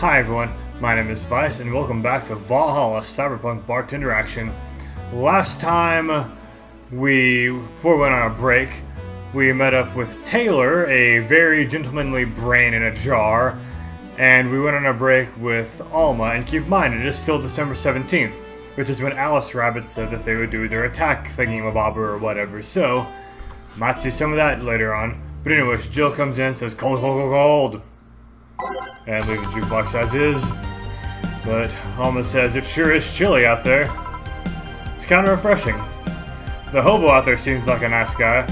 Hi everyone, my name is Vyse and welcome back to Valhalla Cyberpunk Bartender Action. Last time before we went on a break, we met up with Taylor, a very gentlemanly brain in a jar, and we went on a break with Alma, and keep in mind it is still December 17th, which is when Alice Rabbit said that they would do their attack thingy-mabobber or whatever, so might see some of that later on. But anyways, Jill comes in and says, "Cold, cold, cold, cold," and leave the jukebox as is. But Alma says, "It sure is chilly out there." It's kind of refreshing. The hobo out there seems like a nice guy.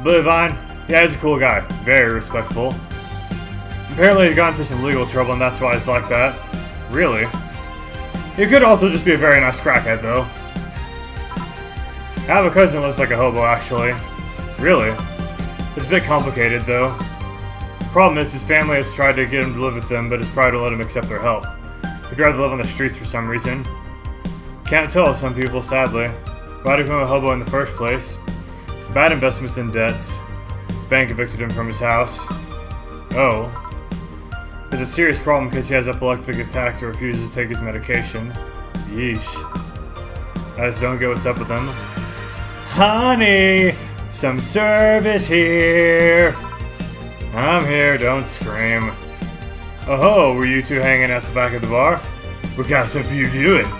Billy Vine, yeah, he's a cool guy. Very respectful. Apparently he's gotten into some legal trouble and that's why he's like that. Really? He could also just be a very nice crackhead, though. I have a cousin that looks like a hobo, actually. Really? It's a bit complicated, though. Problem is, his family has tried to get him to live with them, but his pride won't let him accept their help. He'd rather live on the streets for some reason. Can't tell some people, sadly. Why'd he become a hobo in the first place? Bad investments and debts. Bank evicted him from his house. Oh. It's a serious problem because he has epileptic attacks or refuses to take his medication. Yeesh. I just don't get what's up with him. Honey! Some service here! I'm here, don't scream. Oh, were you two hanging at the back of the bar? We got some for you doing.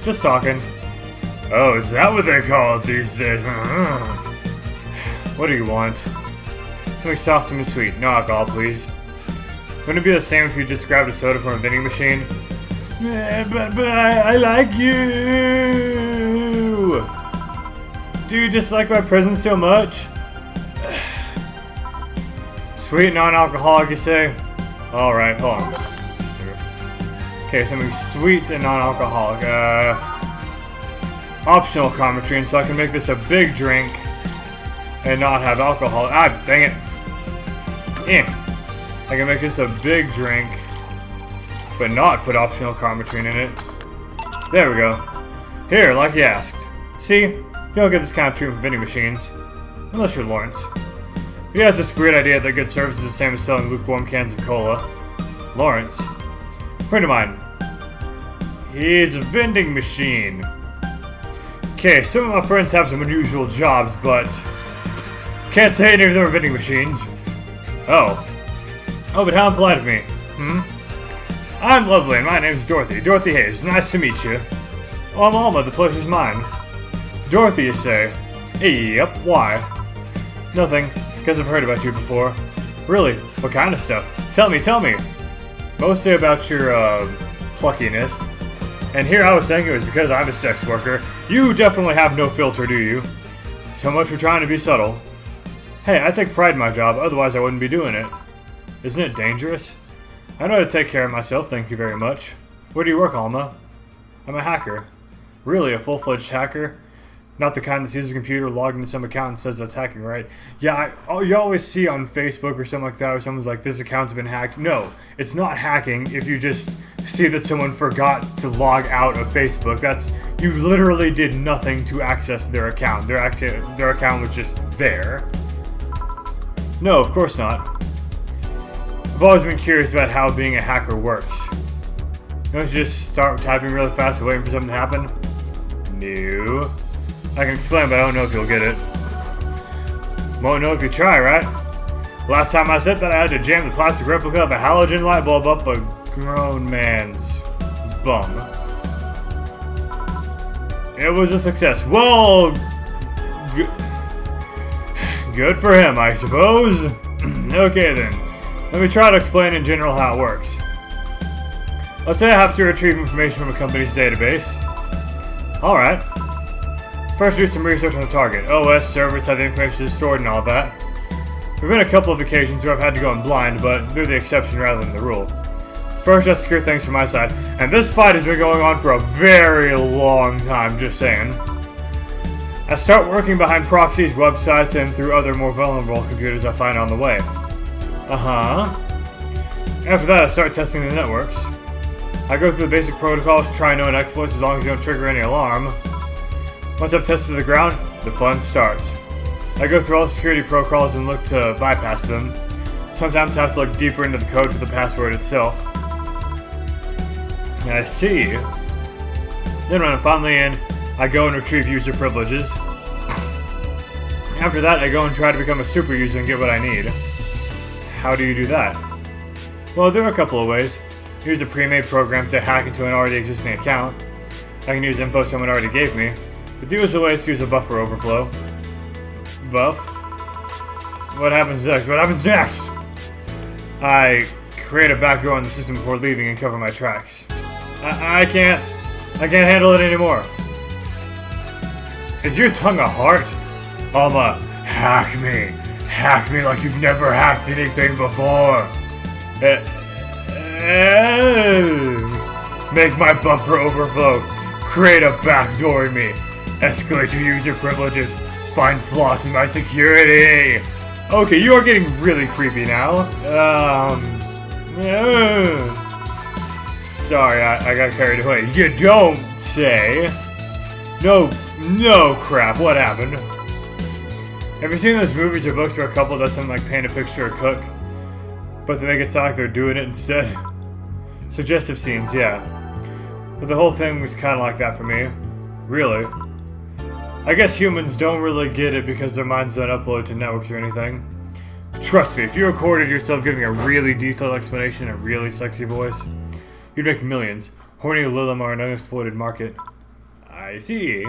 Just talking. Oh, is that what they call it these days? What do you want? Something soft and sweet. No alcohol, please. Wouldn't it be the same if you just grabbed a soda from a vending machine? But I like you! Do you dislike my presence so much? Sweet non-alcoholic, you say? Alright, hold on. Okay, something sweet and non-alcoholic. Optional Cometrine, so I can make this a big drink and not have alcohol. Ah, dang it. I can make this a big drink, but not put optional Cometrine in it. There we go. Here, like you asked. See? You don't get this kind of treatment from vending machines. Unless you're Lawrence. He has this weird idea that good service is the same as selling lukewarm cans of cola. Lawrence. Friend of mine. He's a vending machine. Okay, some of my friends have some unusual jobs, but can't say any of them are vending machines. Oh. Oh, but how impolite of me. I'm lovely, and my name's Dorothy. Dorothy Hayes. Nice to meet you. Oh, I'm Alma. The pleasure's mine. Dorothy, you say? Yep. Why? Nothing. Because I've heard about you before. Really? What kind of stuff? Tell me, tell me. Mostly about your, pluckiness. And here I was saying it was because I'm a sex worker. You definitely have no filter, do you? So much for trying to be subtle. Hey, I take pride in my job, otherwise I wouldn't be doing it. Isn't it dangerous? I know how to take care of myself, thank you very much. Where do you work, Alma? I'm a hacker. Really, a full-fledged hacker? Not the kind that sees a computer logged into some account and says that's hacking, right? Yeah, you always see on Facebook or something like that where someone's like, this account's been hacked. No, it's not hacking if you just see that someone forgot to log out of Facebook. You literally did nothing to access their account. Their account was just there. No, of course not. I've always been curious about how being a hacker works. Don't you just start typing really fast and waiting for something to happen? No. I can explain, but I don't know if you'll get it. Won't know if you try, right? Last time I said that, I had to jam the plastic replica of a halogen light bulb up a grown man's bum. It was a success. Well, good for him, I suppose. Okay then, let me try to explain in general how it works. Let's say I have to retrieve information from a company's database. Alright. First, do some research on the target. OS, servers, how the information is stored and all that. There have been a couple of occasions where I've had to go in blind, but they're the exception rather than the rule. First, I secure things from my side, and this fight has been going on for a very long time, just saying. I start working behind proxies, websites, and through other more vulnerable computers I find on the way. After that, I start testing the networks. I go through the basic protocols, try known exploits as long as they don't trigger any alarm. Once I've tested the ground, the fun starts. I go through all the security protocols and look to bypass them. Sometimes I have to look deeper into the code for the password itself. I see. Then when I'm finally in, I go and retrieve user privileges. After that, I go and try to become a super user and get what I need. How do you do that? Well, there are a couple of ways. Use a pre-made program to hack into an already existing account. I can use info someone already gave me. But the usual way is to use a buffer overflow. Buff? What happens next? What happens next? I create a backdoor in the system before leaving and cover my tracks. I can't handle it anymore. Is your tongue a heart? Alma, hack me like you've never hacked anything before. Make my buffer overflow. Create a backdoor in me. Escalate your user privileges. Find flaws in my security. Okay, you are getting really creepy now. Sorry, I got carried away. You don't say. No crap, what happened? Have you seen those movies or books where a couple does something like paint a picture or cook, but they make it sound like they're doing it instead? Suggestive scenes, yeah. But the whole thing was kind of like that for me. Really. I guess humans don't really get it because their minds don't upload to networks or anything. Trust me, if you recorded yourself giving a really detailed explanation in a really sexy voice, you'd make millions. Horny Lilim are an unexploited market. I see.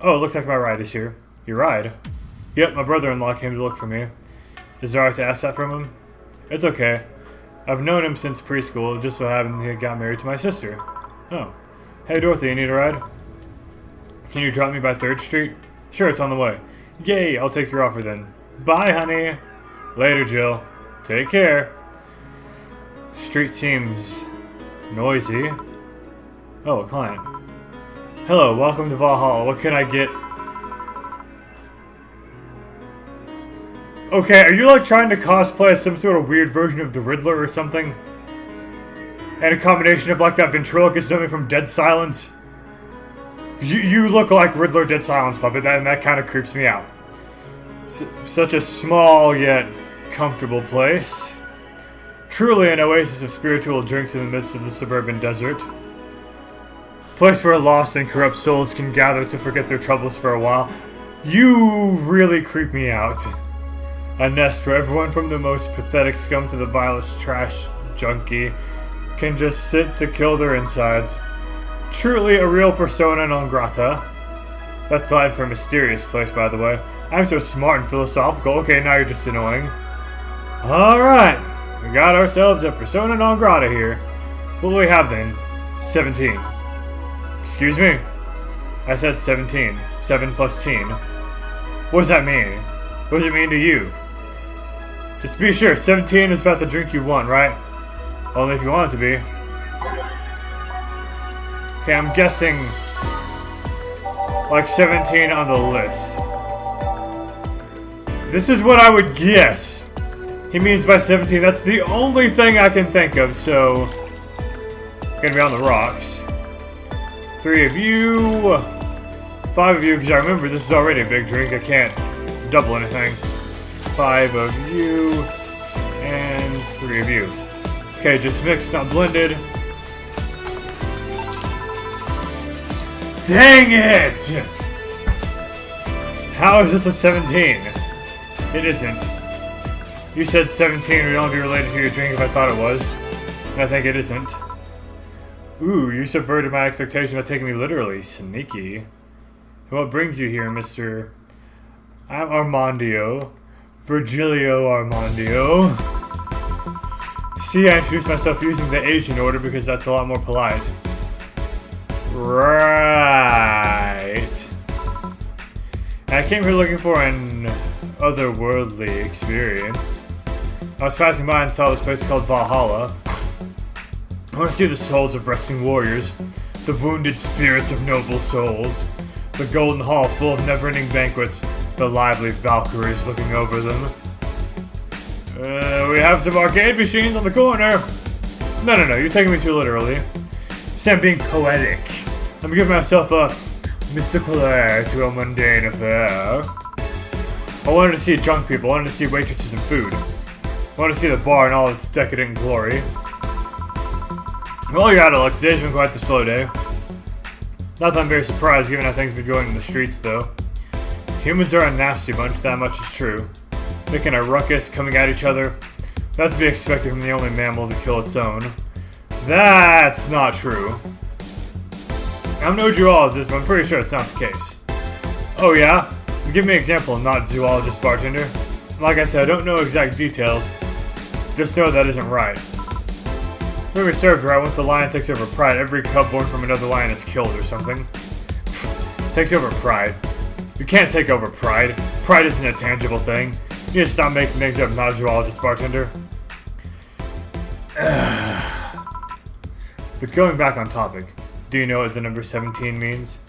Oh, it looks like my ride is here. Your ride? Yep, my brother-in-law came to look for me. Is it alright to ask that from him? It's okay. I've known him since preschool, it just so happened he got married to my sister. Oh. Hey Dorothy, you need a ride? Can you drop me by 3rd Street? Sure, it's on the way. Yay, I'll take your offer then. Bye, honey. Later, Jill. Take care. The street seems noisy. Oh, a client. Hello, welcome to Valhalla. What can I get? Okay, are you like trying to cosplay as some sort of weird version of the Riddler or something? And a combination of like that ventriloquist dummy from Dead Silence? You look like Riddler Dead Silence puppet, and that kind of creeps me out. Such a small yet comfortable place. Truly an oasis of spiritual drinks in the midst of the suburban desert. Place where lost and corrupt souls can gather to forget their troubles for a while. You really creep me out. A nest where everyone from the most pathetic scum to the vilest trash junkie can just sit to kill their insides. Truly a real persona non grata. That's line for a mysterious place, by the way. I'm so smart and philosophical. Okay, now you're just annoying. Alright, we got ourselves a persona non grata here. What do we have then? 17. Excuse me? I said 17. 7 plus teen. What does that mean? What does it mean to you? Just be sure, 17 is about the drink you want, right? Only if you want it to be. Okay, I'm guessing like 17 on the list. This is what I would guess. He means by 17, that's the only thing I can think of, so... Gonna be on the rocks. 3 of you... 5 of you, because I remember this is already a big drink, I can't double anything. 5 of you... And 3 of you. Okay, just mixed, not blended. Dang it! How is this a 17? It isn't. You said 17 would only be related to your drink if I thought it was. And I think it isn't. Ooh, you subverted my expectation by taking me literally. Sneaky. What brings you here, Mr. I'm Armandio. Virgilio Armandio. See, I introduced myself using the Asian order because that's a lot more polite. Right. I came here looking for an otherworldly experience. I was passing by and saw this place called Valhalla. I want to see the souls of resting warriors, the wounded spirits of noble souls, the golden hall full of never-ending banquets, the lively Valkyries looking over them. We have some arcade machines on the corner. No, you're taking me too literally. See, I'm being poetic. I'm giving myself a mystical air to a mundane affair. I wanted to see drunk people, I wanted to see waitresses and food. I wanted to see the bar in all its decadent glory. Well, you're out of luck. Today's been quite the slow day. Not that I'm very surprised given how things have been going in the streets, though. Humans are a nasty bunch, that much is true. Making a ruckus, coming at each other. That's to be expected from the only mammal to kill its own. That's not true. I'm no zoologist, but I'm pretty sure it's not the case. Oh yeah? Give me an example, not zoologist bartender. Like I said, I don't know exact details. Just know that isn't right. Maybe served right, once a lion takes over pride, every cub born from another lion is killed or something. Takes over pride. You can't take over pride. Pride isn't a tangible thing. You need to stop making things up, not a zoologist bartender. But going back on topic, do you know what the number 17 means?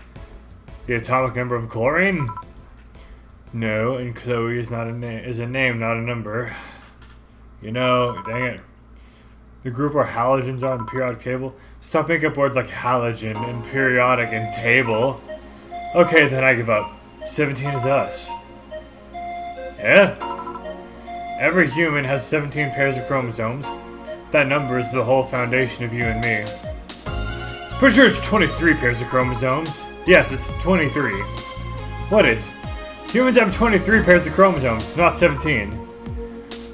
The atomic number of chlorine? No, and Chloe is not a name, not a number. You know, dang it. The group where halogens are on the periodic table. Stop making up words like halogen and periodic and table. Okay, then I give up. 17 is us. Yeah? Every human has 17 pairs of chromosomes. That number is the whole foundation of you and me. Pretty sure it's 23 pairs of chromosomes. Yes, it's 23. What is? Humans have 23 pairs of chromosomes, not 17.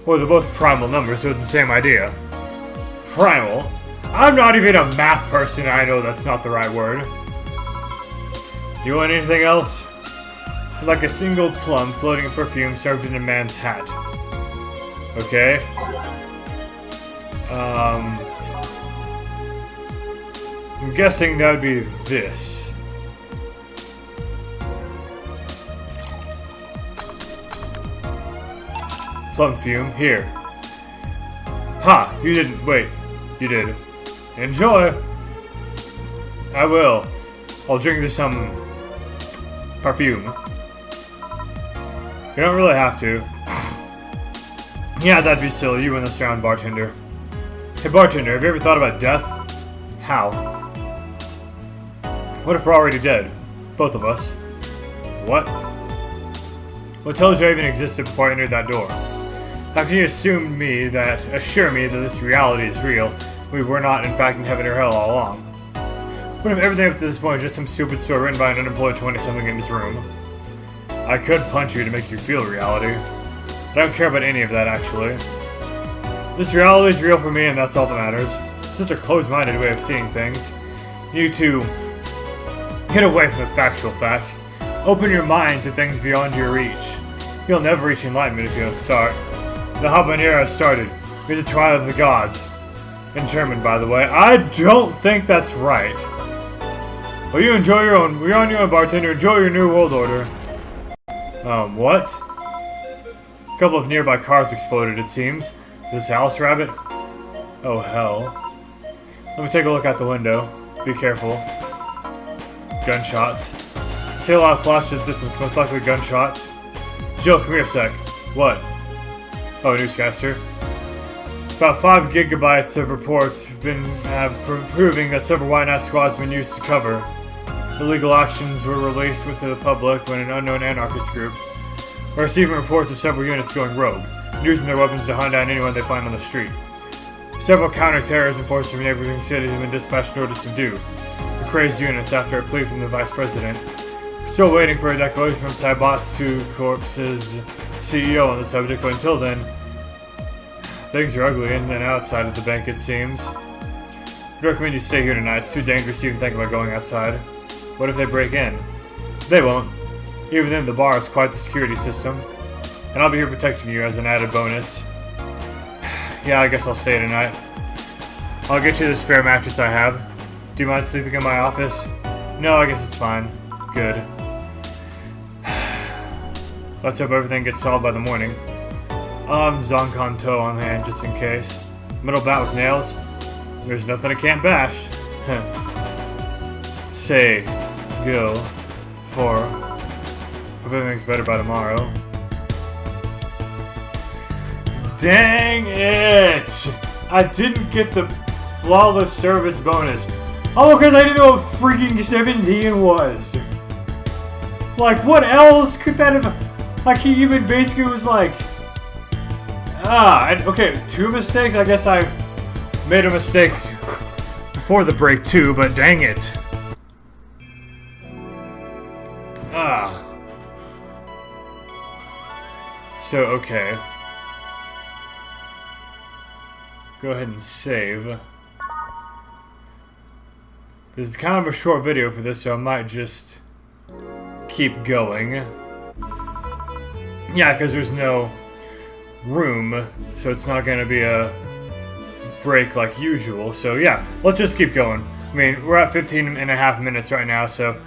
Well, they're both primal numbers, so it's the same idea. Primal? I'm not even a math person, and I know that's not the right word. You want anything else? Like a single plum floating in perfume served in a man's hat. Okay. I'm guessing that would be this. Plum fume, here. Ha! You didn't. Wait. You did. Enjoy! I will. I'll drink this some perfume. You don't really have to. Yeah, that'd be silly. You win this round, bartender. Hey, bartender, have you ever thought about death? How? What if we're already dead? Both of us. What? What tells you I even existed before I entered that door? How can you assure me that this reality is real? We were not, in fact, in heaven or hell all along. What if everything up to this point is just some stupid story written by an unemployed 20-something in this room? I could punch you to make you feel reality. I don't care about any of that, actually. This reality is real for me, and that's all that matters. Such a closed-minded way of seeing things. You two, get away from the factual facts. Open your mind to things beyond your reach. You'll never reach enlightenment if you don't start. The habanero has started. You're the trial of the gods. In German, by the way. I don't think that's right. Well, you enjoy your own. You're on your own, bartender. Enjoy your new world order. What? A couple of nearby cars exploded, it seems. This house rabbit? Oh, hell. Let me take a look out the window. Be careful. Gunshots. See a lot of flashes at distance, most likely gunshots. Jill, come here a sec. What? Oh, newscaster. About 5 gigabytes of reports have been proving that several White Knight squads have been used to cover. Illegal actions were released to the public when an unknown anarchist group are receiving reports of several units going rogue, using their weapons to hunt down anyone they find on the street. Several counter-terrorism forces from neighboring cities have been dispatched in order to subdue the crazed units after a plea from the Vice President. Still waiting for a declaration from Saibatsu Corp's CEO on the subject, but until then, things are ugly in and outside of the bank, it seems. I'd recommend you stay here tonight. It's too dangerous to even think about going outside. What if they break in? They won't. Even then, the bar has quite the security system. And I'll be here protecting you as an added bonus. Yeah, I guess I'll stay tonight. I'll get you the spare mattress I have. Do you mind sleeping in my office? No, I guess it's fine. Good. Let's hope everything gets solved by the morning. Zonkanto on hand just in case. Metal bat with nails. There's nothing I can't bash. Say, go, for. Hope everything's better by tomorrow. Dang it! I didn't get the flawless service bonus. Oh, because I didn't know what freaking 17 was. Like, what else could that have... Like, he even basically was like... okay, 2 mistakes? I guess I made a mistake before the break too, but dang it. Ah. So, okay. Go ahead and save. This is kind of a short video for this, so I might just keep going. Yeah, because there's no room, so it's not going to be a break like usual. So yeah, let's just keep going. I mean, we're at 15 and a half minutes right now, so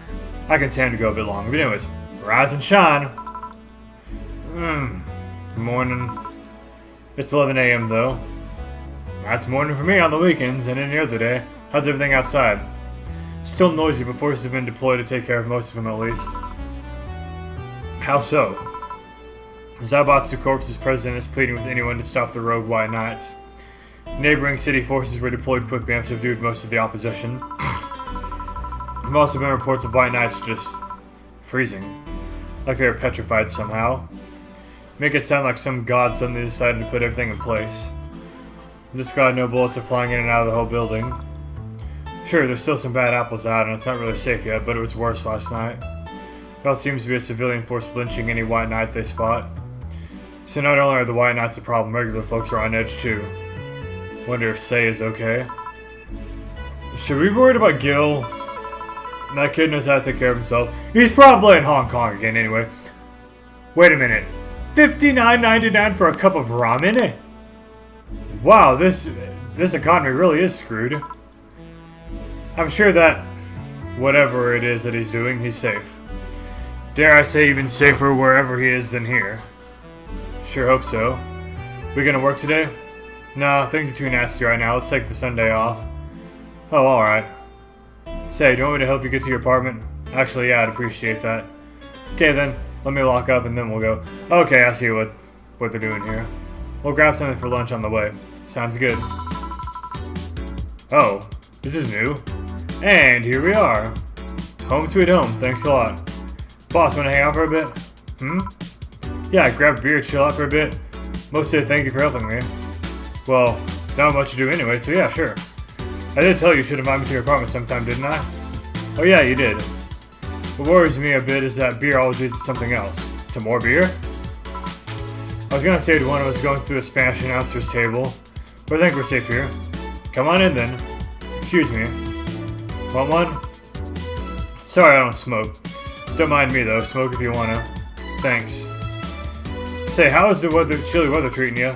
I can stand to go a bit longer. But anyways, rise and shine. Good morning. It's 11 a.m. though. That's morning for me on the weekends and any other day. How's everything outside? Still noisy, but forces have been deployed to take care of most of them at least. How so? Zaibatsu Corps' president is pleading with anyone to stop the rogue White Knights. Neighboring city forces were deployed quickly and subdued most of the opposition. There have also been reports of White Knights just freezing, like they were petrified somehow. Make it sound like some god suddenly decided to put everything in place. I'm just glad no bullets are flying in and out of the whole building. Sure, there's still some bad apples out and it's not really safe yet, but it was worse last night. Well, it seems to be a civilian force lynching any White Knight they spot. So not only are the White Knights a problem, regular folks are on edge too. Wonder if Sei is okay. Should we be worried about Gil? That kid knows how to take care of himself. He's probably in Hong Kong again anyway. Wait a minute. $59.99 for a cup of ramen? Wow, this economy really is screwed. I'm sure that whatever it is that he's doing, he's safe. Dare I say even safer wherever he is than here. Sure hope so. We gonna work today? Nah, things are too nasty right now. Let's take the Sunday off. Oh, alright. Say, do you want me to help you get to your apartment? Actually, yeah, I'd appreciate that. Okay then, let me lock up and then we'll go. Okay, I see what they're doing here. We'll grab something for lunch on the way. Sounds good. Oh, this is new. And here we are. Home sweet home, thanks a lot. Boss, wanna hang out for a bit? Yeah, grab a beer, chill out for a bit. Mostly thank you for helping me. Well, not much to do anyway, so yeah, sure. I did tell you should invite me to your apartment sometime, didn't I? Oh yeah, you did. What worries me a bit is that beer always leads to something else. To more beer? I was gonna say to one of us going through the Spanish announcer's table, but I think we're safe here. Come on in then. Excuse me. Want one? Sorry I don't smoke. Don't mind me though, smoke if you wanna. Thanks. Say, how is the chilly weather treating you?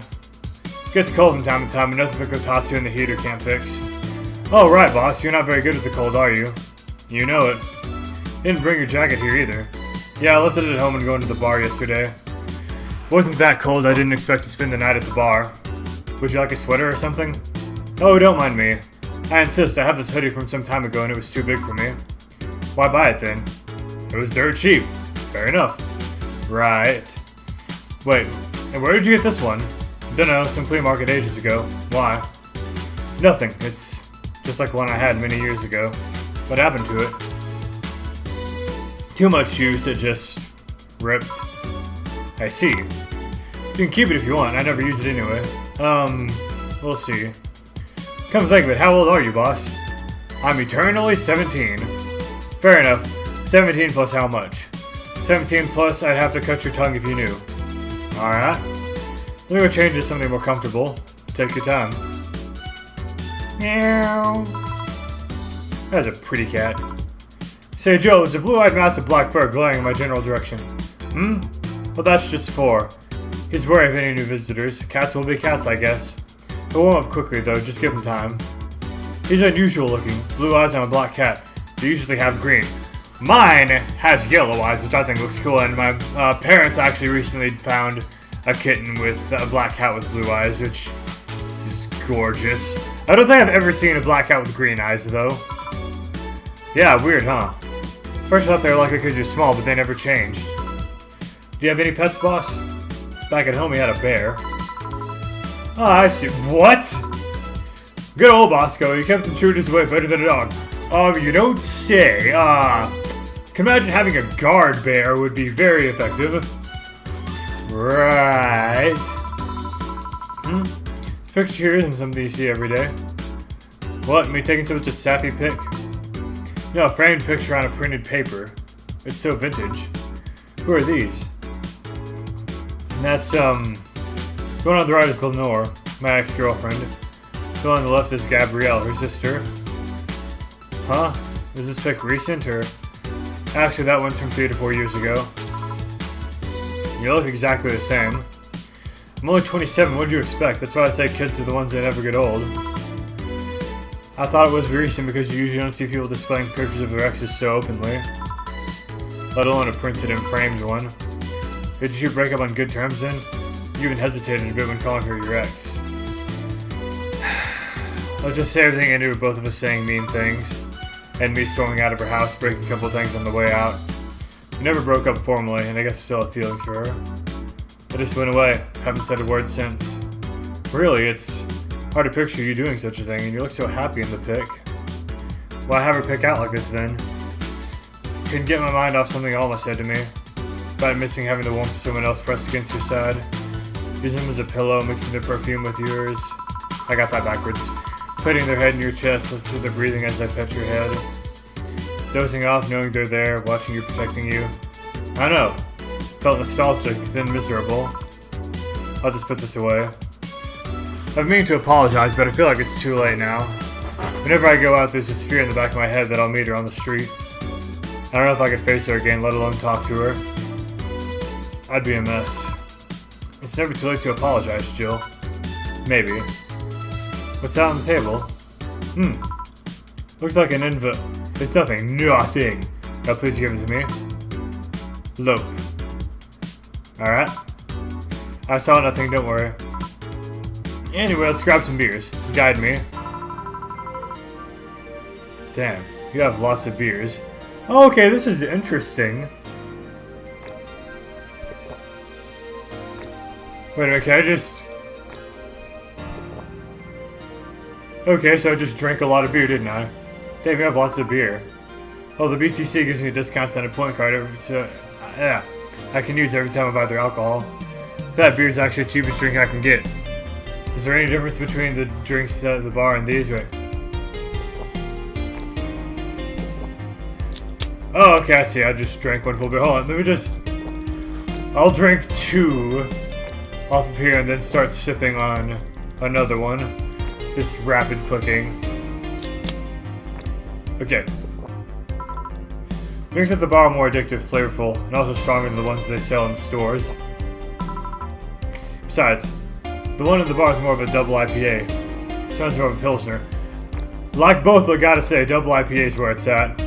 Gets cold from time to time, and nothing the kotatsu in the heater can't fix. Oh right, boss, you're not very good with the cold, are you? You know it. Didn't bring your jacket here either. Yeah, I left it at home and going to the bar yesterday. Wasn't that cold, I didn't expect to spend the night at the bar. Would you like a sweater or something? Oh, don't mind me. I insist, I have this hoodie from some time ago and it was too big for me. Why buy it then? It was dirt cheap. Fair enough. Right. Wait, and where did you get this one? Dunno, some flea market ages ago. Why? Nothing, it's just like the one I had many years ago. What happened to it? Too much use, it just ripped. I see. You can keep it if you want, I never use it anyway. We'll see. Come to think of it, how old are you, boss? I'm eternally 17. Fair enough. 17 plus how much? 17 plus I'd have to cut your tongue if you knew. Alright. Let me go change to something more comfortable. Take your time. Meow. That's a pretty cat. Say, Joe, there's a blue-eyed mouse with black fur glowing in my general direction. Well, that's just 4. He's wary of any new visitors. Cats will be cats, I guess. He'll warm up quickly, though. Just give him time. He's unusual looking. Blue eyes on a black cat. They usually have green. Mine has yellow eyes, which I think looks cool, and my parents actually recently found a kitten with a black cat with blue eyes, which is gorgeous. I don't think I've ever seen a black cat with green eyes, though. Yeah, weird, huh? First I thought they were lucky because you're small, but they never changed. Do you have any pets, boss? Back at home, he had a bear. Oh, I see. What? Good old Bosco, he kept him true to his way better than a dog. You don't say. Can imagine having a guard bear would be very effective. Right. This picture here isn't something you see every day. What, me taking such a sappy pic? No, a framed picture on a printed paper. It's so vintage. Who are these? And that's, the one on the right is Lenore, my ex-girlfriend. The one on the left is Gabrielle, her sister. Huh? Is this pic recent, or... Actually, that one's from 3 to 4 years ago. You look exactly the same. I'm only 27, what did you expect? That's why I say kids are the ones that never get old. I thought it was recent because you usually don't see people displaying pictures of their exes so openly. Let alone a printed and framed one. Did you break up on good terms then? You even hesitated a bit when calling her your ex. Let's just say everything ended with both of us saying mean things. And me storming out of her house, breaking a couple things on the way out. We never broke up formally, and I guess I still have feelings for her. I just went away. Haven't said a word since. Really, it's hard to picture you doing such a thing, and you look so happy in the pic. Why have her pick out like this then? Couldn't get my mind off something Alma said to me. About missing having the warmth of someone else pressed against your side. Using them as a pillow, mixing their perfume with yours. I got that backwards. Putting their head in your chest, listening to their breathing as I pet your head. Dozing off, knowing they're there, watching you, protecting you. I know. Felt nostalgic, then miserable. I'll just put this away. I've meaning to apologize, but I feel like it's too late now. Whenever I go out, there's this fear in the back of my head that I'll meet her on the street. I don't know if I could face her again, let alone talk to her. I'd be a mess. It's never too late to apologize, Jill. Maybe. What's that on the table? Looks like an invite. It's nothing. Nothing. Now please give it to me. Lope. Alright. I saw nothing, don't worry. Anyway, let's grab some beers. Guide me. Damn, you have lots of beers. Oh, okay, this is interesting. Wait a minute, can I just... Okay, so I just drank a lot of beer, didn't I? Damn, you have lots of beer. Oh, the BTC gives me discounts on a point card, so... yeah, I can use every time I buy their alcohol. That beer is actually the cheapest drink I can get. Is there any difference between the drinks at the bar and these? Right? Oh, okay, I see. I just drank one full beer. Hold on, let me just... I'll drink 2 off of here and then start sipping on another one. Just rapid clicking. Okay. Drinks at the bar are more addictive, flavorful, and also stronger than the ones they sell in stores. Besides, the one at the bar is more of a double IPA. This one's more of a Pilsner. Like both, but gotta say, double IPA is where it's at.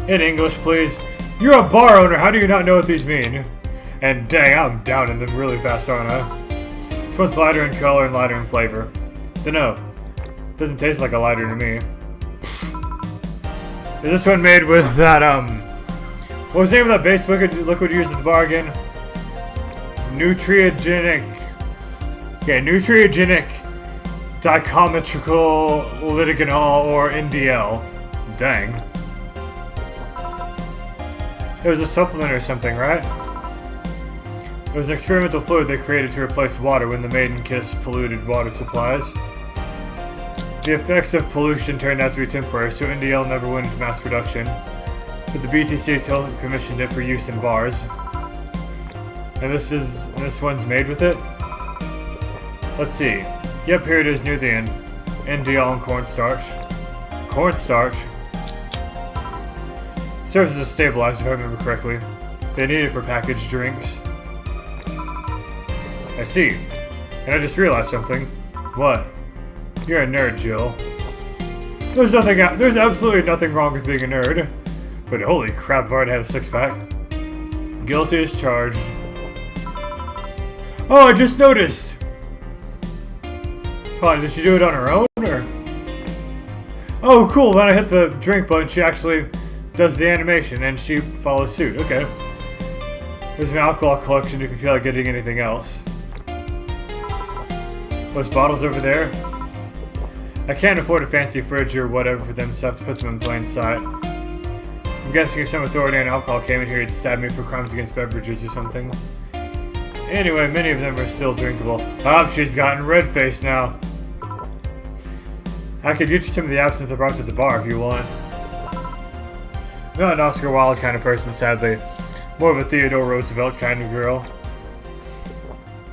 In English, please. You're a bar owner, how do you not know what these mean? And dang, I'm down in them really fast, aren't I? This one's lighter in color and lighter in flavor. Dunno. Doesn't taste like a lighter to me. Is this one made with that, what was the name of that base liquid used at the bar again? Nutriogenic. Okay, nutriogenic dichromatrical litigranol or NDL. Dang. It was a supplement or something, right? It was an experimental fluid they created to replace water when the Maiden Kiss polluted water supplies. The effects of pollution turned out to be temporary, so NDL never went into mass production. But the BTC still commissioned it for use in bars. And this one's made with it? Let's see. Yep, here it is near the end. NDL and cornstarch. Cornstarch? Serves as a stabilizer if I remember correctly. They need it for packaged drinks. I see. And I just realized something. What? You're a nerd, Jill. There's absolutely nothing wrong with being a nerd. But holy crap, I've already had a 6-pack. Guilty as charged. Oh, I just noticed! Hold on, did she do it on her own, or? Oh, cool, when I hit the drink button, she actually does the animation, and she follows suit. Okay. There's an alcohol collection if you feel like getting anything else. Those bottles over there? I can't afford a fancy fridge or whatever for them, so I have to put them in plain sight. I'm guessing if some authoritarian alcohol came in here, he'd stab me for crimes against beverages or something. Anyway, many of them are still drinkable. Oh, she's gotten red-faced now. I could get you some of the absinthe I brought to the bar if you want. I'm not an Oscar Wilde kind of person, sadly. More of a Theodore Roosevelt kind of girl.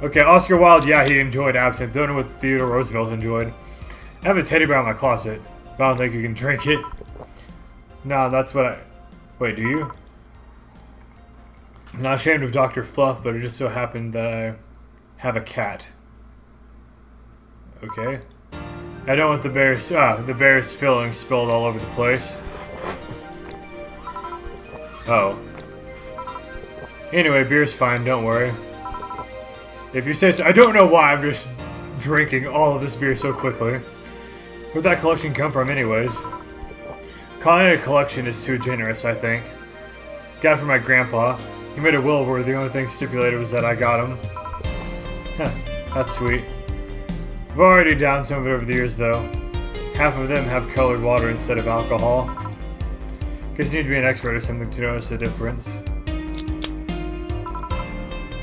Okay, Oscar Wilde, yeah, he enjoyed absinthe. Don't know what Theodore Roosevelt enjoyed. I have a teddy bear in my closet, but I don't think you can drink it. No, that's what I... Wait, do you? I'm not ashamed of Dr. Fluff, but it just so happened that I have a cat. Okay. I don't want the bear's fillings spilled all over the place. Oh. Anyway, beer's fine, don't worry. If you say so. I don't know why I'm just drinking all of this beer so quickly. Where'd that collection come from anyways? Calling it a collection is too generous, I think. Got it from my grandpa. He made a will where the only thing stipulated was that I got him. Huh, that's sweet. I've already downed some of it over the years though. Half of them have colored water instead of alcohol. Guess you need to be an expert or something to notice the difference.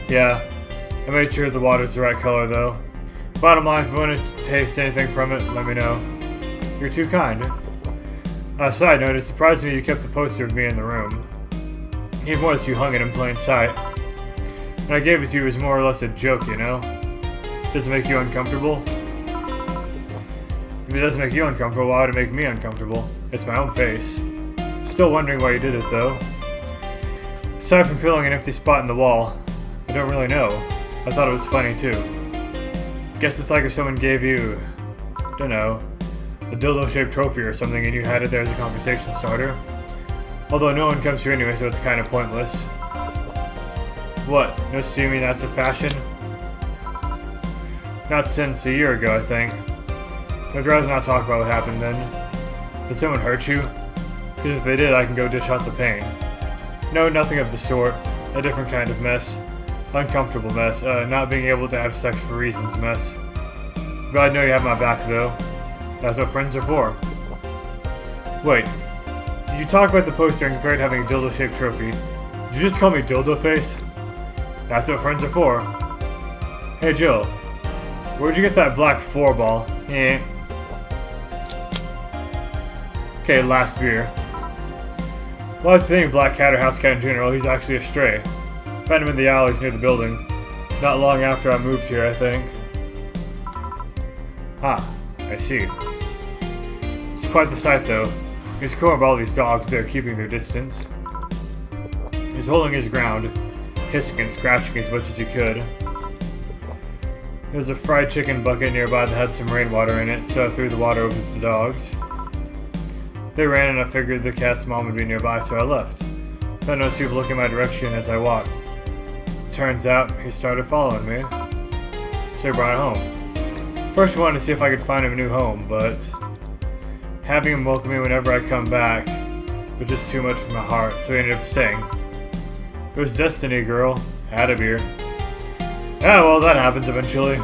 Yeah, I made sure the water's the right color though. Bottom line, if you want to taste anything from it, let me know. You're too kind. On a side note, it surprised me you kept the poster of me in the room. Even more that you hung it in plain sight. When I gave it to you, it was more or less a joke, you know? Does it make you uncomfortable? If it doesn't make you uncomfortable, why would it make me uncomfortable? It's my own face. Still wondering why you did it, though. Aside from filling an empty spot in the wall, I don't really know. I thought it was funny, too. Guess it's like if someone gave you, don't know, a dildo-shaped trophy or something and you had it there as a conversation starter. Although no one comes here anyway, so it's kind of pointless. What? No steamy nights of passion? Not since a year ago, I think. I'd rather not talk about what happened then. Did someone hurt you? Because if they did, I can go dish out the pain. No, nothing of the sort. A different kind of mess. Uncomfortable mess. Not being able to have sex for reasons mess. Glad to know you have my back, though. That's what friends are for. Wait. You talk about the poster and compare it to having a dildo-shaped trophy. Did you just call me dildo face? That's what friends are for. Hey Jill, where'd you get that black 4-ball? Eh. Okay, last beer. Well, I was thinking black cat or house cat in general, he's actually a stray. Found him in the alleys near the building. Not long after I moved here, I think. Ah, I see. It's quite the sight though. He's cool about all these dogs, they're keeping their distance. He's holding his ground, hissing and scratching as much as he could. There's a fried chicken bucket nearby that had some rainwater in it, so I threw the water over to the dogs. They ran and I figured the cat's mom would be nearby, so I left. I noticed people looking my direction as I walked. Turns out, he started following me. So I brought it home. First I wanted to see if I could find him a new home, but having him welcome me whenever I come back was just too much for my heart, so he ended up staying. It was destiny, girl. Had a beer. Ah, well, that happens eventually.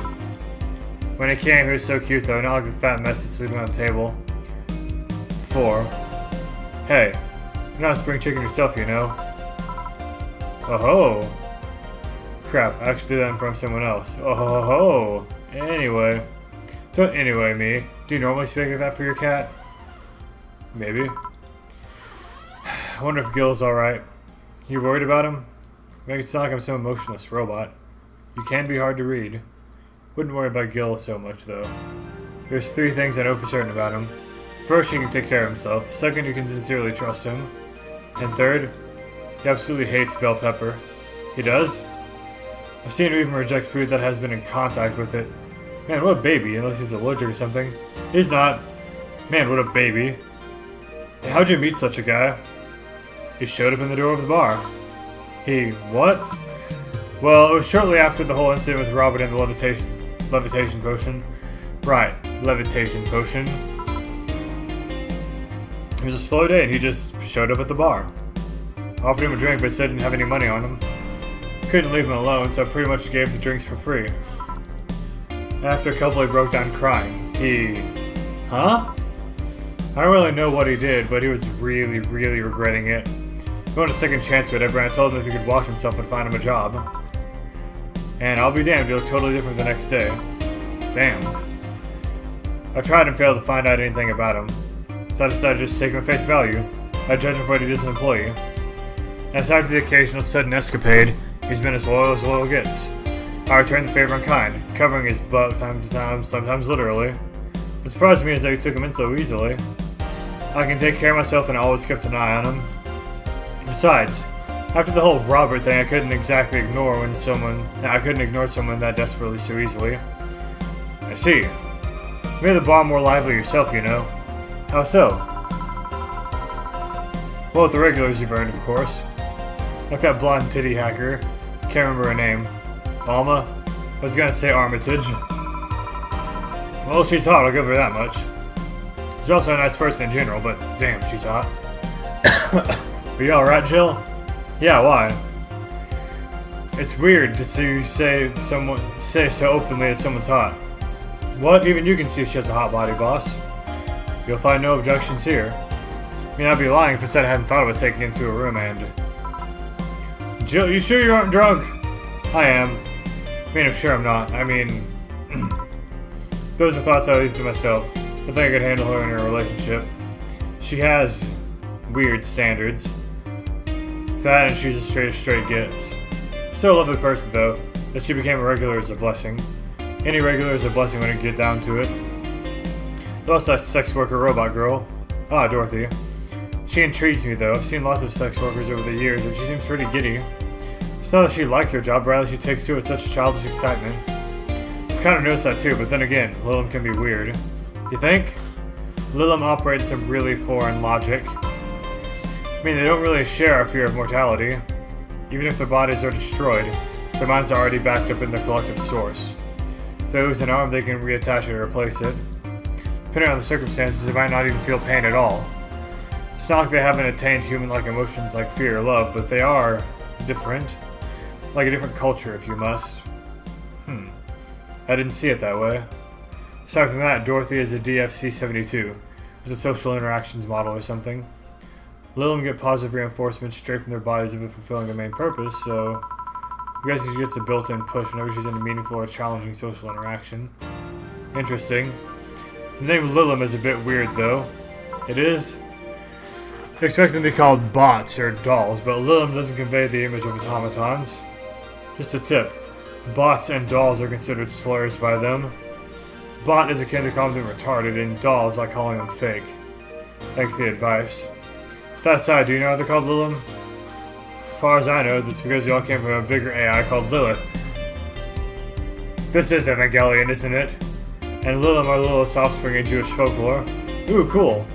When he came, he was so cute though, not like the fat mess that's sleeping on the table. 4. Hey, you're not a spring chicken yourself, you know. Oh ho! Crap, I actually did that in front of someone else. Oh ho ho! Anyway. Don't anyway me. Do you normally speak like that for your cat? Maybe. I wonder if Gil's alright. You worried about him? Make it sound like I'm some emotionless robot. You can be hard to read. Wouldn't worry about Gil so much though. There's 3 things I know for certain about him. First, he can take care of himself. Second, you can sincerely trust him. And third, he absolutely hates bell pepper. He does? I've seen him even reject food that has been in contact with it. Man, what a baby, unless he's allergic or something. He's not. Man, what a baby. How'd you meet such a guy? He showed up in the door of the bar. He... what? Well, it was shortly after the whole incident with Robert and the levitation potion. Right, levitation potion. It was a slow day and he just showed up at the bar. Offered him a drink but said didn't have any money on him. Couldn't leave him alone, so I pretty much gave the drinks for free. After a couple, he broke down crying. He... huh? I don't really know what he did, but he was really, really regretting it. He wanted a second chance with it, and I told him if he could wash himself and find him a job. And I'll be damned, he looked totally different the next day. Damn. I tried and failed to find out anything about him, so I decided to just take him at face value. I judge him for what he did as an employee. And aside from the occasional sudden escapade, he's been as loyal gets. I returned the favor in kind, covering his butt from time to time, sometimes literally. What surprised me is that he took him in so easily. I can take care of myself and always kept an eye on him. Besides, after the whole Robert thing, I couldn't ignore someone that desperately so easily. I see. You made the bar more lively yourself, you know. How so? Well, with the regulars you've earned, of course. Like that blonde titty hacker. Can't remember her name. Alma? I was gonna say Armitage. Well, she's hot, I'll give her that much. She's also a nice person in general, but damn, she's hot. Are you alright, Jill? Yeah, why? It's weird to see you say so openly that someone's hot. What? Even you can see she has a hot body, boss. You'll find no objections here. I mean, I'd be lying if I said I hadn't thought about taking you into a room and... Jill, you sure you aren't drunk? I am. I mean, I'm sure I'm not. I mean... Those are thoughts I leave to myself. I think I could handle her in a relationship. She has... weird standards. That and she's as straight gets. Still a lovely person, though. That she became a regular is a blessing. Any regular is a blessing when you get down to it. Plus that sex worker robot girl. Ah, Dorothy. She intrigues me, though. I've seen lots of sex workers over the years, and she seems pretty giddy. It's not that she likes her job, rather she takes to it with such childish excitement. I've kind of noticed that too, but then again, Lilum can be weird. You think? Lilum operates some really foreign logic. I mean, they don't really share our fear of mortality. Even if their bodies are destroyed, their minds are already backed up in the collective source. If they lose an arm, they can reattach it or replace it. Depending on the circumstances, they might not even feel pain at all. It's not like they haven't attained human-like emotions like fear or love, but they are different. Like a different culture, if you must. I didn't see it that way. Aside from that, Dorothy is a DFC-72. It's a social interactions model or something. Lilum get positive reinforcement straight from their bodies if they're fulfilling their main purpose, so I guess she gets a built-in push whenever she's in a meaningful or challenging social interaction. Interesting. The name Lilum is a bit weird, though. It is. I expect them to be called bots or dolls, but Lilum doesn't convey the image of automatons. Just a tip. Bots and dolls are considered slurs by them. Bot is akin to calling them retarded, and doll is like calling them fake. Thanks for the advice. That side, do you know how they're called, Lilum? As far as I know, that's because they all came from a bigger AI called Lilith. This is Evangelion, isn't it? And Lilum are Lilith's offspring in Jewish folklore. Ooh, cool.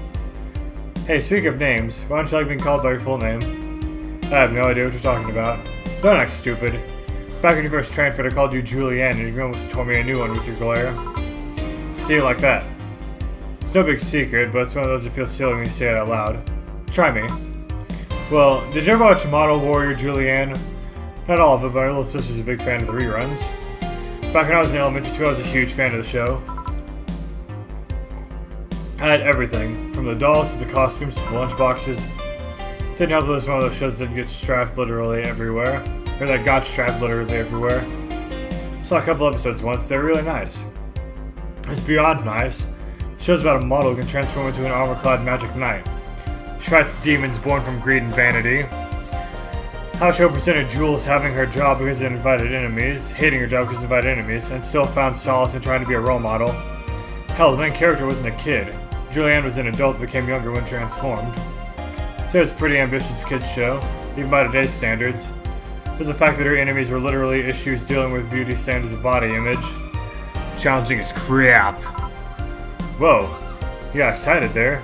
Hey, speaking of names, why don't you like being called by your full name? I have no idea what you're talking about. Don't act stupid. Back when you first transferred, I called you Julianne, and you almost tore me a new one with your glare. See it like that. It's no big secret, but it's one of those that feels silly when you say it out loud. Try me. Well, did you ever watch Model Warrior Julianne? Not all of it, but my little sister's a big fan of the reruns. Back when I was in elementary school, I was a huge fan of the show. I had everything, from the dolls to the costumes to the lunchboxes. Didn't help that it was one of those shows that get strapped literally everywhere. Or that got strapped literally everywhere. Saw a couple episodes once, they were really nice. It's beyond nice. The show's about a model who can transform into an armor-clad magic knight. She fights demons born from greed and vanity. How the show presented Jules having her job because of invited enemies, hating her job because of invited enemies, and still found solace in trying to be a role model. Hell, the main character wasn't a kid. Julianne was an adult that became younger when transformed. So it was a pretty ambitious kids show, even by today's standards. There's the fact that her enemies were literally issues dealing with beauty standards of body image. Challenging as crap. Whoa, you got excited there.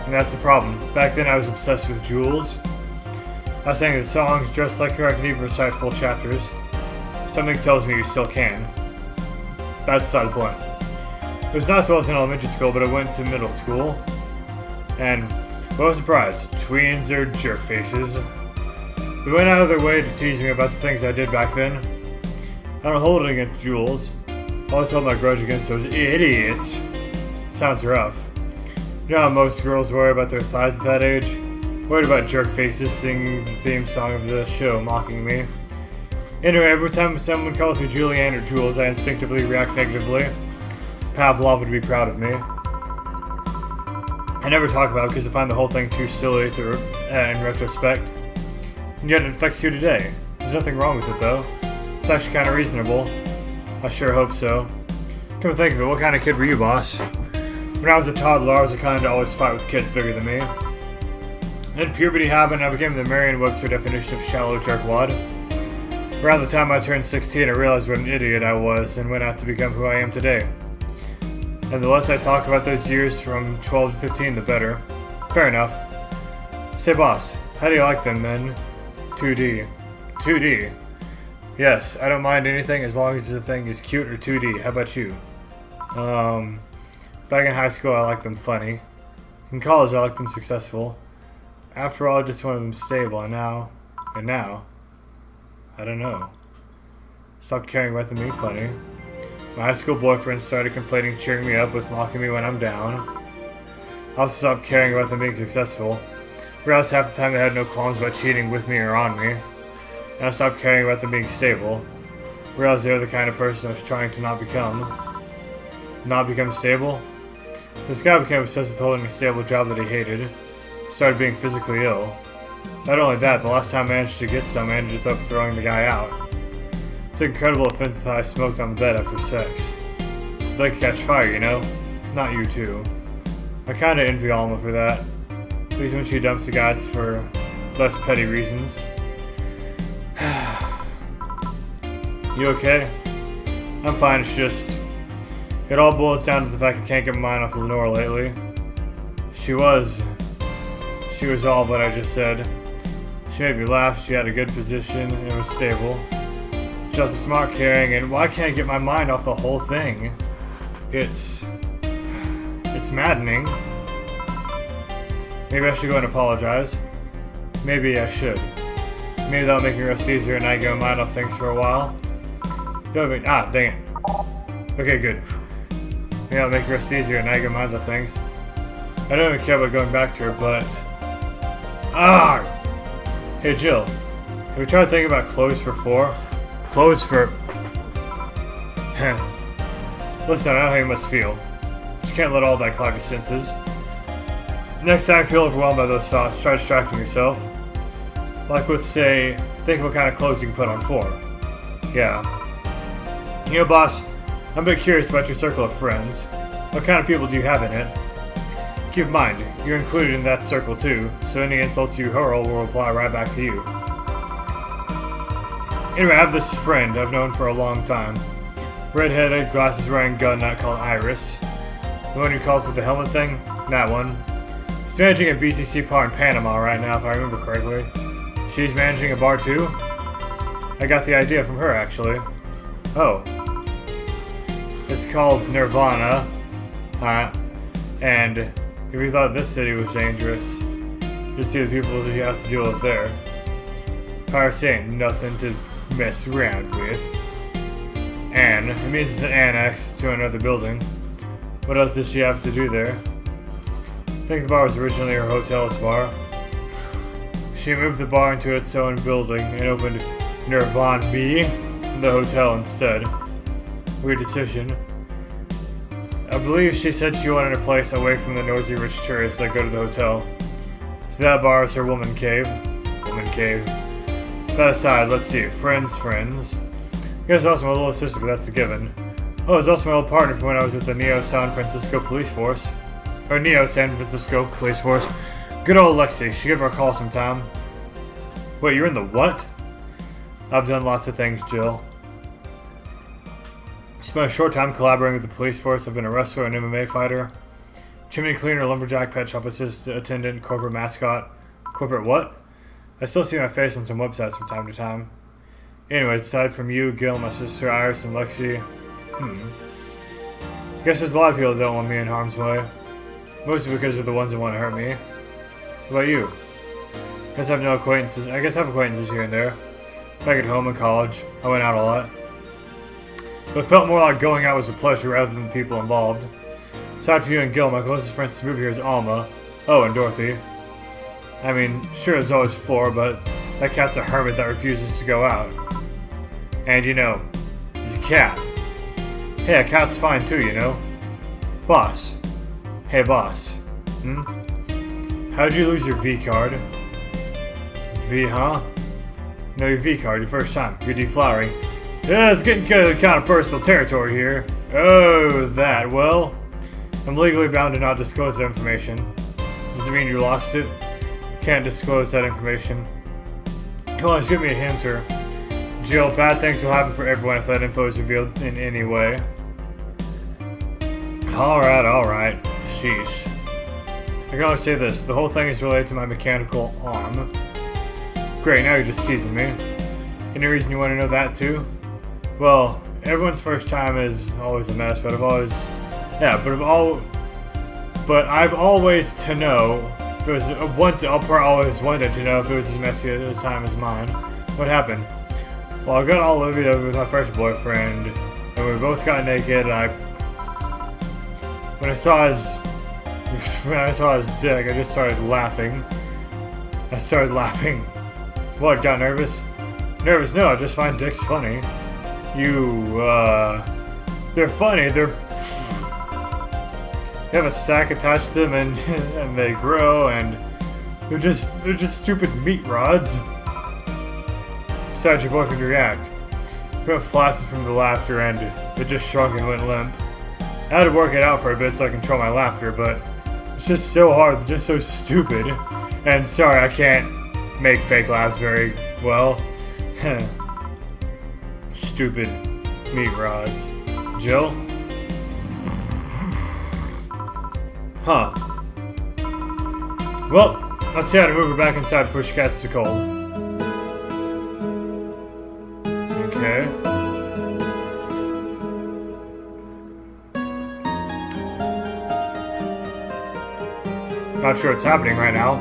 And that's the problem. Back then I was obsessed with Jules. I sang the songs just like her, I could even recite full chapters. Something tells me you still can. That's beside the point. It was not as well as in elementary school, but I went to middle school. And, what a surprise, tweens are jerk faces. They went out of their way to tease me about the things I did back then. I don't hold it against Jules. I always hold my grudge against those idiots. Sounds rough. You know how most girls worry about their thighs at that age? Worried about jerk faces singing the theme song of the show, mocking me. Anyway, every time someone calls me Julianne or Jules, I instinctively react negatively. Pavlov would be proud of me. I never talk about it because I find the whole thing too silly in retrospect. And yet it affects you today. There's nothing wrong with it though. It's actually kind of reasonable. I sure hope so. Come to think of it, what kind of kid were you, boss? When I was a toddler, I was the kind to always fight with kids bigger than me. Then puberty happened, and I became the Merriam-Webster definition of shallow jerkwad. Around the time I turned 16, I realized what an idiot I was and went out to become who I am today. And the less I talk about those years from 12 to 15, the better. Fair enough. Say, boss, how do you like them then? 2D. 2D? Yes, I don't mind anything as long as the thing is cute or 2D. How about you? Back in high school, I liked them funny. In college, I liked them successful. After all, I just wanted them stable, and now, I don't know. Stopped caring about them being funny. My high school boyfriend started conflating cheering me up with mocking me when I'm down. I also stopped caring about them being successful. Realized half the time they had no qualms about cheating with me or on me. And I stopped caring about them being stable. Realized they were the kind of person I was trying to not become. Not become stable? This guy became obsessed with holding a stable job that he hated. Started being physically ill. Not only that, the last time I managed to get some, I ended up throwing the guy out. Took incredible offense that I smoked on the bed after sex. I'd like to catch fire, you know? Not you too. I kinda envy Alma for that. At least when she dumps the guy, it's for less petty reasons. You okay? I'm fine, it's just... It all boils down to the fact I can't get my mind off Lenore lately. She was all what I just said. She made me laugh, she had a good position, and was stable. She was smart, caring, and why can't I get my mind off the whole thing? It's maddening. Maybe I should go and apologize. Maybe I should. Maybe that'll make me rest easier and I get my mind off things for a while. Dang it. Okay, good. Maybe that'll make me rest easier and I get my mind off things. I don't even care about going back to her, but... Hey Jill, have you tried thinking about clothes for 4? Clothes for... Listen, I know how you must feel. But you can't let all that cloud your senses. Next time you feel overwhelmed by those thoughts, try distracting yourself. Like with, say, think what kind of clothes you can put on 4. Yeah. You know, boss, I'm a bit curious about your circle of friends. What kind of people do you have in it? Keep in mind, you're included in that circle too, so any insults you hurl will apply right back to you. Anyway, I have this friend I've known for a long time. Red-headed, glasses-wearing gun nut called Iris. The one you called for the helmet thing? That one. She's managing a BTC bar in Panama right now, if I remember correctly. She's managing a bar too? I got the idea from her, actually. Oh. It's called Nirvana. And if you thought this city was dangerous, you'd see the people that you have to deal with there. Piracy ain't nothing to mess around with. And it means it's an annex to another building. What else does she have to do there? I think the bar was originally her hotel's bar. She moved the bar into its own building and opened Nirvana B in the hotel instead. Weird decision. I believe she said she wanted a place away from the noisy rich tourists that go to the hotel. So that bar is her woman cave. That aside, let's see. Friends. You guys are also my little sister, but that's a given. Oh, it's also my old partner from when I was with the Neo-San Francisco Police Force. Or Neo-San Francisco Police Force. Good old Lexi. Should give her a call sometime. Wait, you're in the what? I've done lots of things, Jill. Spent a short time collaborating with the police force. I've been a wrestler and MMA fighter. Chimney cleaner, lumberjack, pet shop assistant, attendant, corporate mascot. Corporate what? I still see my face on some websites from time to time. Anyways, aside from you, Gil, my sister, Iris, and Lexi... Guess there's a lot of people that don't want me in harm's way. Mostly because they're the ones that want to hurt me. What about you? I guess I have no acquaintances. I guess I have acquaintances here and there. Back at home in college, I went out a lot. But it felt more like going out was a pleasure rather than the people involved. Aside from you and Gil, my closest friends to move here is Alma. Oh, and Dorothy. I mean, sure there's always 4, but that cat's a hermit that refuses to go out. And you know, he's a cat. Hey, a cat's fine too, you know. Boss. Hey, boss. How'd you lose your V card? V, huh? No, your V card, your first time. You're deflowering. Yeah, it's getting kind of personal territory here. Oh, that. Well, I'm legally bound to not disclose that information. Does it mean you lost it? Can't disclose that information. Come on, just give me a hint or... Jill, bad things will happen for everyone if that info is revealed in any way. Alright. Sheesh. I can only say this. The whole thing is related to my mechanical arm. Great, now you're just teasing me. Any reason you want to know that too? Well, everyone's first time is always a mess, but I've always to know if it was always wanted to know if it was as messy a time as mine. What happened? Well, I got all over it with my first boyfriend, and we both got naked. When I saw his dick, I just started laughing. What? Got nervous? Nervous? No, I just find dicks funny. They're funny. They have a sack attached to them, and they grow, and they're just stupid meat rods. Besides, your boyfriend react. He went flaccid from the laughter, and it just shrunk and went limp. I had to work it out for a bit so I control my laughter, but it's just so hard, it's just so stupid. And sorry, I can't make fake laughs very well. Stupid meat rods. Jill? Huh. Well, let's see how to move her back inside before she catches a cold. Okay. Not sure what's happening right now.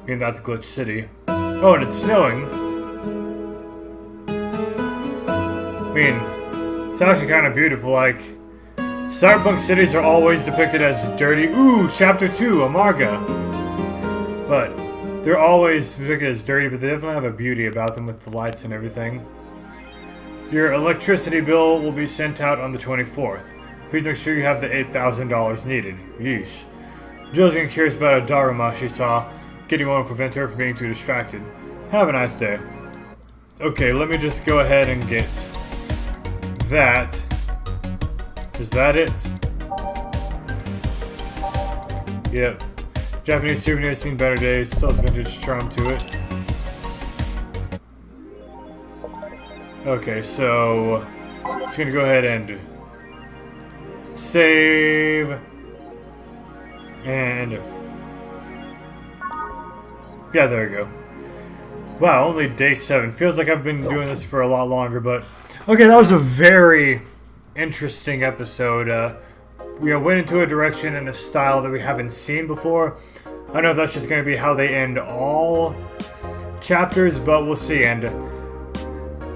I mean, that's Glitch City. Oh, and it's snowing. I mean, it's actually kind of beautiful, like... Cyberpunk cities are always depicted as dirty. Ooh, Chapter 2, Amarga. But they're always depicted as dirty, but they definitely have a beauty about them with the lights and everything. Your electricity bill will be sent out on the 24th. Please make sure you have the $8,000 needed. Yeesh. Jill's getting curious about a Daruma she saw. Getting one will prevent her from being too distracted. Have a nice day. Okay, let me just go ahead and get that. Is that it? Yep. Japanese souvenir has seen better days. Still has vintage charm to it. Okay, so... Just gonna go ahead and... Save... And... Yeah, there we go. Wow, only day 7. Feels like I've been doing this for a lot longer, but... Okay, that was a very... interesting episode. We went into a direction and a style that we haven't seen before. I don't know if that's just going to be how they end all chapters, but we'll see. And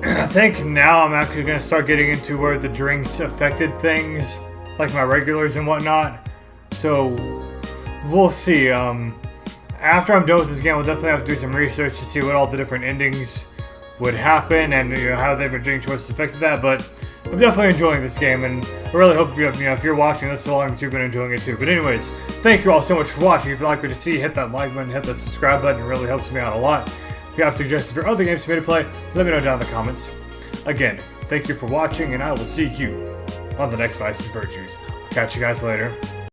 I think now I'm actually going to start getting into where the drinks affected things, like my regulars and whatnot. So we'll see. After I'm done with this game, we'll definitely have to do some research to see what all the different endings would happen and how the different drink choices affected that. But I'm definitely enjoying this game, and I really hope if you're watching this so long that you've been enjoying it too. But anyways, thank you all so much for watching. If you like what you see, hit that like button, hit that subscribe button. It really helps me out a lot. If you have suggestions for other games for me to play, let me know down in the comments. Again, thank you for watching, and I will see you on the next Vice's Virtues. Catch you guys later.